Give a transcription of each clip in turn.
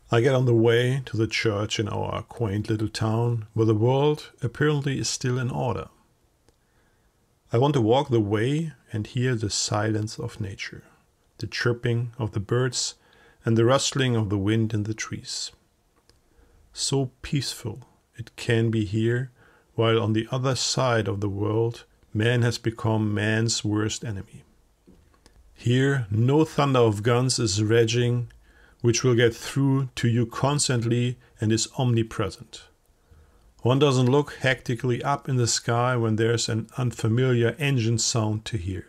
I get on the way to the church in our quaint little town, where the world apparently is still in order. I want to walk the way and hear the silence of nature, the chirping of the birds and the rustling of the wind in the trees. So peaceful it can be here, while on the other side of the world man has become man's worst enemy. Here no thunder of guns is raging, which will get through to you constantly and is omnipresent. One doesn't look hectically up in the sky when there's an unfamiliar engine sound to hear.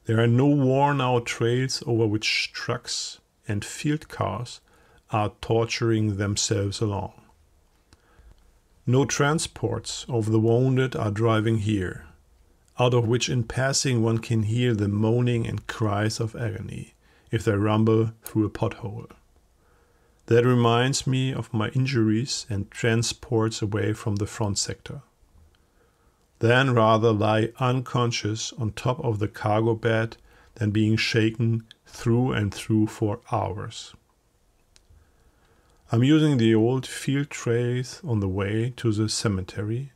There are no worn-out trails over which trucks and field cars are torturing themselves along. No transports of the wounded are driving here, out of which in passing one can hear the moaning and cries of agony if they rumble through a pothole. That reminds me of my injuries and transports away from the front sector. Then rather lie unconscious on top of the cargo bed than being shaken through and through for hours. I'm using the old field trails on the way to the cemetery,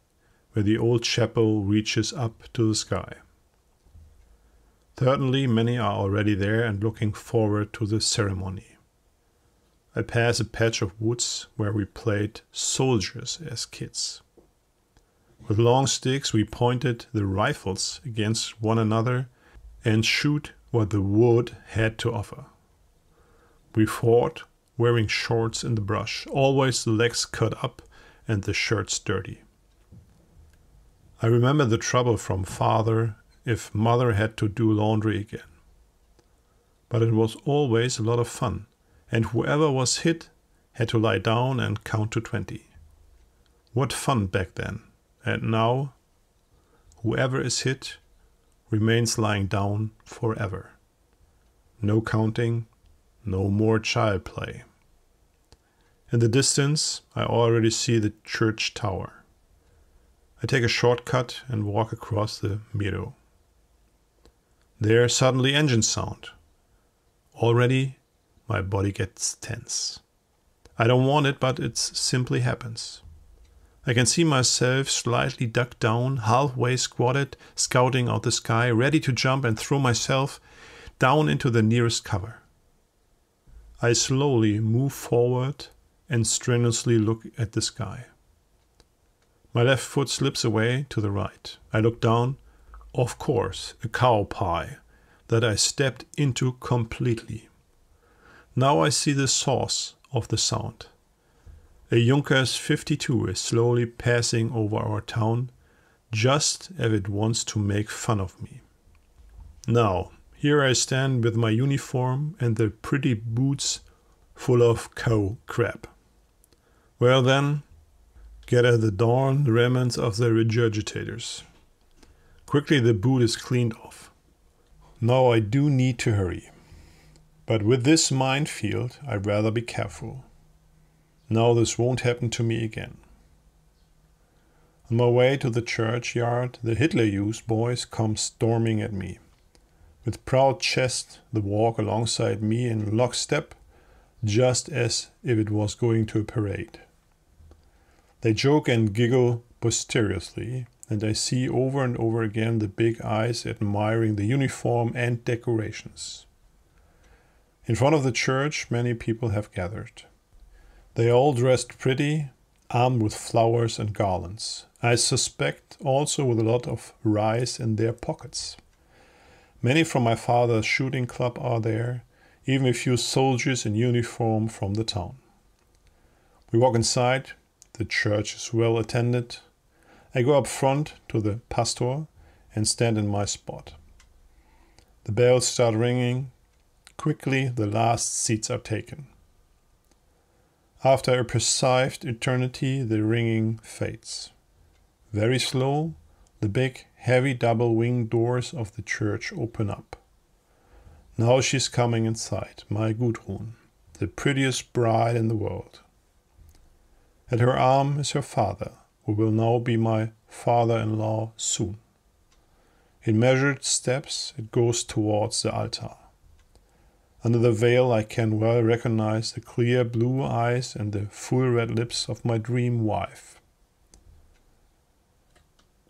where the old chapel reaches up to the sky. Certainly many are already there and looking forward to the ceremony. I pass a patch of woods where we played soldiers as kids. With long sticks we pointed the rifles against one another and shoot what the wood had to offer. We fought wearing shorts in the brush, always the legs cut up and the shirts dirty. I remember the trouble from father if mother had to do laundry again. But it was always a lot of fun, and whoever was hit had to lie down and count to 20. What fun back then. And now, whoever is hit remains lying down forever. No counting, no more child play. In the distance, I already see the church tower. I take a shortcut and walk across the meadow. There suddenly engine sound. Already my body gets tense. I don't want it, but it simply happens. I can see myself slightly ducked down, halfway squatted, scouting out the sky, ready to jump and throw myself down into the nearest cover. I slowly move forward and strenuously look at the sky. My left foot slips away to the right. I look down. Of course, a cow pie that I stepped into completely. Now I see the source of the sound. A Junkers 52 is slowly passing over our town, just as it wants to make fun of me. Now, here I stand with my uniform and the pretty boots full of cow crap. Well then, get at the darn remnants of the regurgitators. Quickly the boot is cleaned off. Now I do need to hurry. But with this minefield, I'd rather be careful. Now this won't happen to me again. On my way to the churchyard, the Hitler Youth boys come storming at me. With proud chest, they walk alongside me in lockstep, just as if it was going to a parade. They joke and giggle boisterously, and I see over and over again the big eyes admiring the uniform and decorations. In front of the church, many people have gathered. They all dressed pretty, armed with flowers and garlands. I suspect also with a lot of rice in their pockets. Many from my father's shooting club are there, even a few soldiers in uniform from the town. We walk inside. The church is well attended. I go up front to the pastor and stand in my spot. The bells start ringing. Quickly the last seats are taken. After a perceived eternity, the ringing fades. Very slow, the big, heavy double-wing doors of the church open up. Now she's coming inside, my Gudrun, the prettiest bride in the world. At her arm is her father, who will now be my father-in-law soon. In measured steps, it goes towards the altar. Under the veil I can well recognize the clear blue eyes and the full red lips of my dream wife.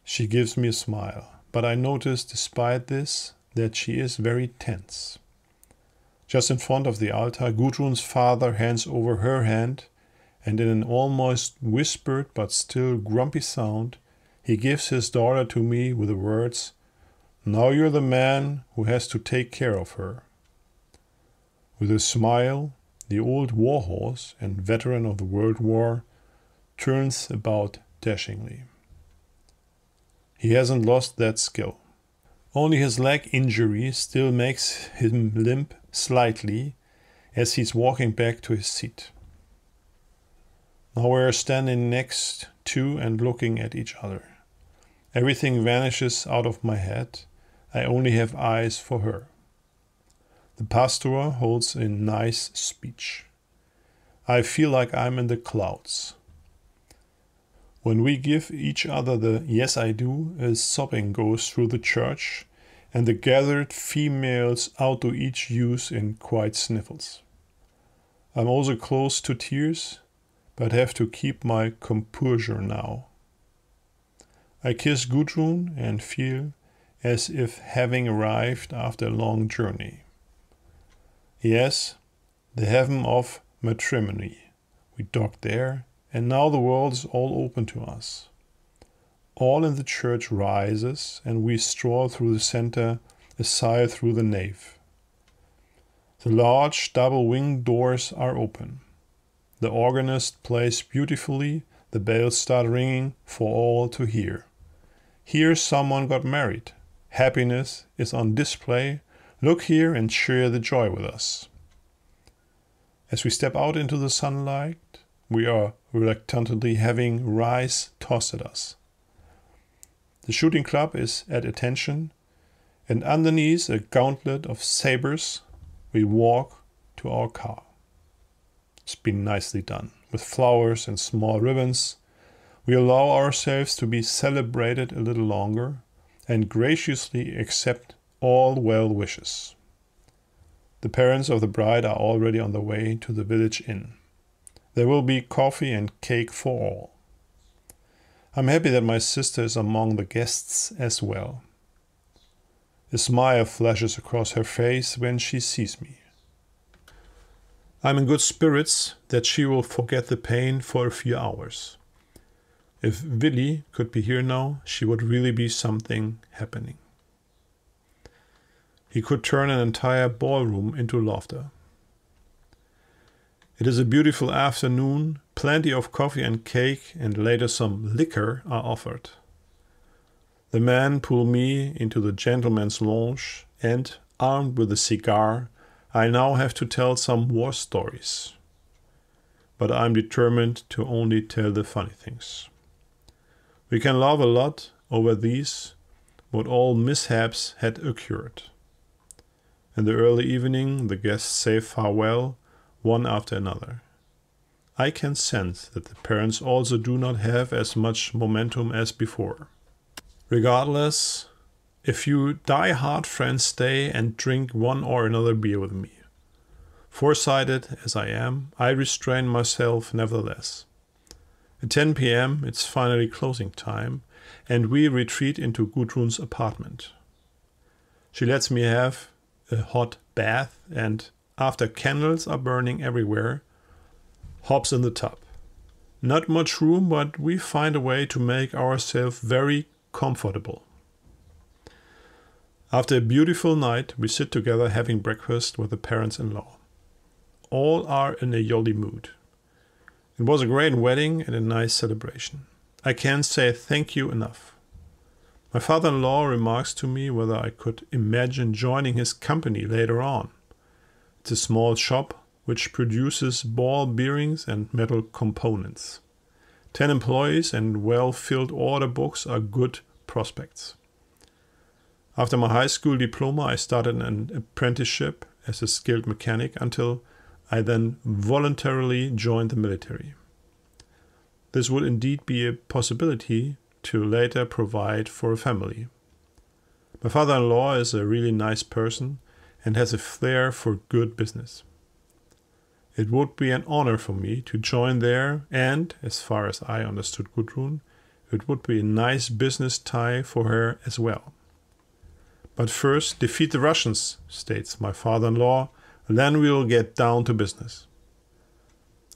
She gives me a smile, but I notice despite this that she is very tense. Just in front of the altar, Gudrun's father hands over her hand, and in an almost whispered but still grumpy sound, he gives his daughter to me with the words, "Now you're the man who has to take care of her." With a smile, the old warhorse and veteran of the World War turns about dashingly. He hasn't lost that skill. Only his leg injury still makes him limp slightly as he's walking back to his seat. Now we are standing next to and looking at each other. Everything vanishes out of my head. I only have eyes for her. The pastor holds a nice speech. I feel like I'm in the clouds. When we give each other the "yes I do," a sobbing goes through the church, and the gathered females outdo each use in quiet sniffles. I'm also close to tears, but have to keep my composure now. I kiss Gudrun and feel as if having arrived after a long journey. Yes, the heaven of matrimony. We docked there, and now the world is all open to us. All in the church rises, and we stroll through the center, aside through the nave. The large double-winged doors are open. The organist plays beautifully, the bells start ringing for all to hear. Here someone got married. Happiness is on display. Look here and share the joy with us. As we step out into the sunlight, we are reluctantly having rice tossed at us. The shooting club is at attention, and underneath a gauntlet of sabers, we walk to our car. It's been nicely done. With flowers and small ribbons, we allow ourselves to be celebrated a little longer and graciously accept all well wishes. The parents of the bride are already on their way to the village inn. There will be coffee and cake for all. I'm happy that my sister is among the guests as well. A smile flashes across her face when she sees me. I'm in good spirits that she will forget the pain for a few hours. If Willy could be here now, she would really be something happening. He could turn an entire ballroom into laughter. It is a beautiful afternoon, plenty of coffee and cake, and later some liquor are offered. The men pull me into the gentleman's lounge, and, armed with a cigar, I now have to tell some war stories. But I'm determined to only tell the funny things. We can laugh a lot over these, what all mishaps had occurred. In the early evening, the guests say farewell, one after another. I can sense that the parents also do not have as much momentum as before. Regardless, a few die-hard friends stay and drink one or another beer with me. Foresighted as I am, I restrain myself nevertheless. At 10 p.m. it's finally closing time, and we retreat into Gudrun's apartment. She lets me have a hot bath and, after candles are burning everywhere, hops in the tub. Not much room, but we find a way to make ourselves very comfortable. After a beautiful night, we sit together having breakfast with the parents-in-law. All are in a jolly mood. It was a great wedding and a nice celebration. I can't say thank you enough. My father-in-law remarks to me whether I could imagine joining his company later on. It's a small shop which produces ball bearings and metal components. 10 employees and well-filled order books are good prospects. After my high school diploma, I started an apprenticeship as a skilled mechanic until I then voluntarily joined the military. This would indeed be a possibility to later provide for a family. My father-in-law is a really nice person, and has a flair for good business. It would be an honor for me to join there, and, as far as I understood Gudrun, it would be a nice business tie for her as well. But first, defeat the Russians, states my father-in-law, then we'll get down to business.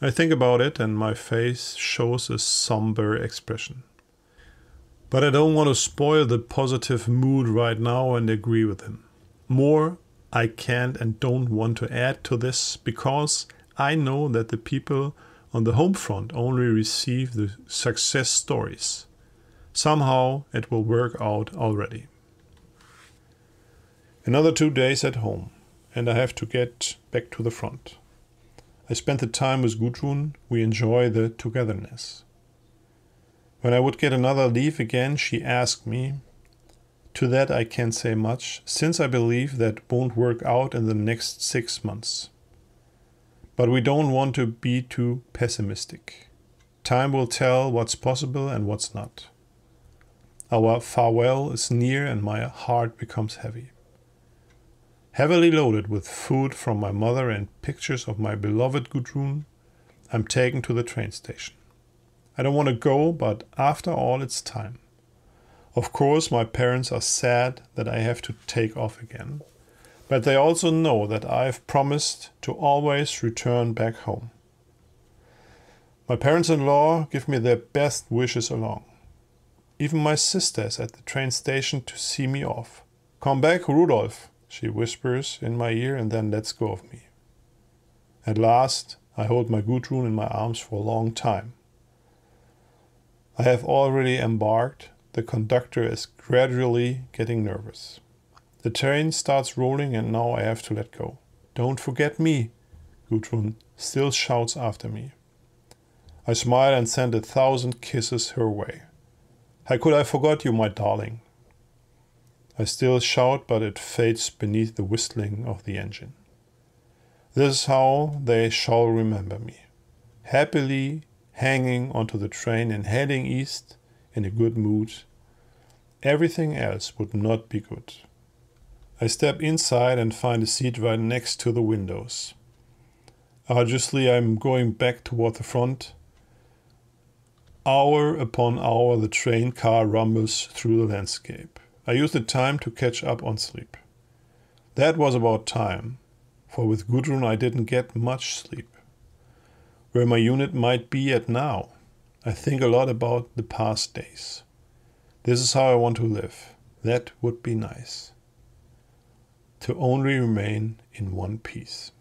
I think about it and my face shows a somber expression. But I don't want to spoil the positive mood right now and agree with him. More, I can't and don't want to add to this because I know that the people on the home front only receive the success stories. Somehow it will work out already. Another 2 days at home, and I have to get back to the front. I spent the time with Gudrun. We enjoy the togetherness. When I would get another leave again, she asked me. To that I can't say much, since I believe that won't work out in the next 6 months. But we don't want to be too pessimistic. Time will tell what's possible and what's not. Our farewell is near and my heart becomes heavy. Heavily loaded with food from my mother and pictures of my beloved Gudrun, I'm taken to the train station. I don't want to go, but after all, it's time. Of course, my parents are sad that I have to take off again, but they also know that I've promised to always return back home. My parents-in-law give me their best wishes along. Even my sister is at the train station to see me off. Come back, Rudolf, she whispers in my ear and then lets go of me. At last, I hold my Gudrun in my arms for a long time. I have already embarked. The conductor is gradually getting nervous. The train starts rolling and now I have to let go. Don't forget me, Gudrun still shouts after me. I smile and send 1,000 kisses her way. How could I forget you, my darling? I still shout, but it fades beneath the whistling of the engine. This is how they shall remember me. Happily hanging onto the train and heading east in a good mood. Everything else would not be good. I step inside and find a seat right next to the windows. Arduously, I'm going back toward the front. Hour upon hour, the train car rumbles through the landscape. I use the time to catch up on sleep. That was about time, for with Gudrun I didn't get much sleep. Where my unit might be at now, I think a lot about the past days. This is how I want to live. That would be nice. To only remain in one piece.